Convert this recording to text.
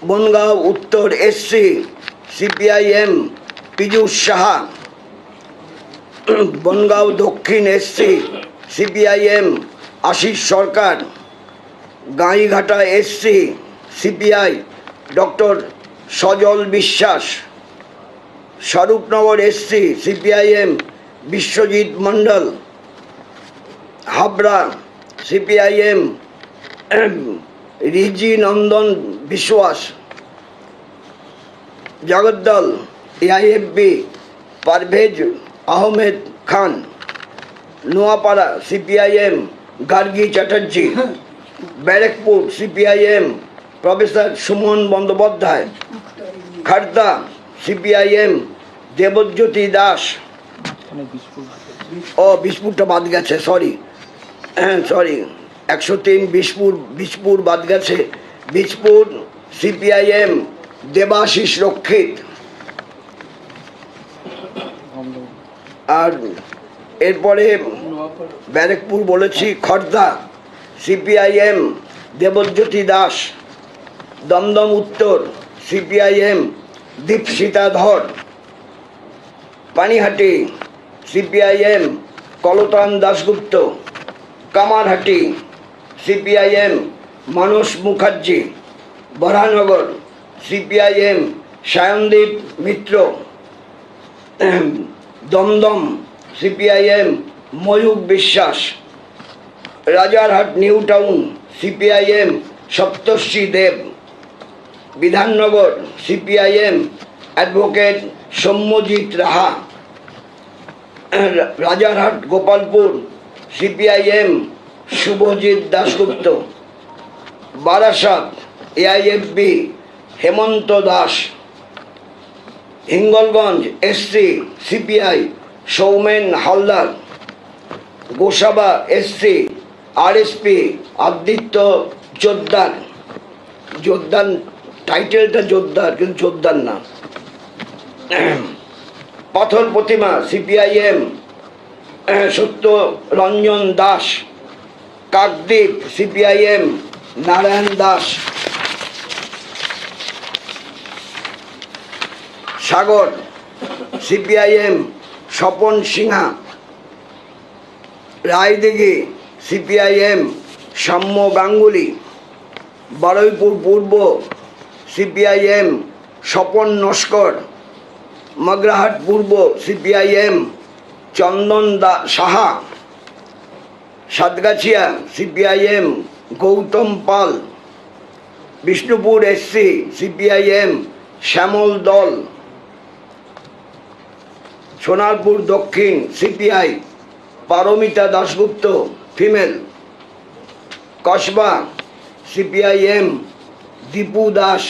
বনগাঁও উত্তর SC CPIM Piyush Saha, Bongaon দক্ষিণ SC CPIM Ashis Sarkar, Gaighata SC CPI doctor Sajal Biswas, Swarupnagar SC CPIM Biswajit Mondal, Habra CPIM Riji Nandan Biswas, Jagaddal AIFB Parvez Ahmed Khan, Noapara CPIM Gargi Chatterjee, Barrackpore CPIM professor Suman Bandyopadhyay, Khardah CPIM Debjyoti Das, বিশপুরটা বাদ গেছে, সরি 103 বিশপুর বাদ গেছে, বিশপুর সিপিআইএম দেবাশিস রক্ষিত। আর এরপরে ব্যারেকপুর বলেছি, খড়দা সিপিআইএম দেবজ্যোতি দাস, দমদম উত্তর CPIM Dipsita Dhar, Panihati CPIM Koltan Dasgupta, Kamarhati CPIM Manas Mukherjee, Baranagar CPIM Sayandeep Mitra, Dumdum CPIM Mayukh Biswas, Rajarhat New Town CPIM Saptarshi Deb, Bidhannagar CPIM advocate Soumyajit Raha, Rajarhat Gopalpur CPIM Subhajit Dasgupta, Barasat AIFB Hemanta Das, Hingalganj SC CPI Soumen Haldar, Gosaba SC RSP Aditya Joddar, Joddar টাইটেলটা জোদ্দার কিন্তু জোদ্দার না, Patharpratima CPIM Satya Ranjan Das, Kakdwip CPIM Narayan Das, Sagar CPIM Swapan Singha, Raidighi CPIM Samya Ganguly, Baruipur Purba CPIM Swapan Naskar, Magrahat Purba CPIM Chandan Saha, Satgachhia CPIM Gautam Pal, Bishnupur SC CPIM Shyamal Dal, Sonarpur Dakshin CPI Paramita Dasgupta female, Kasba CPIM Dipu Das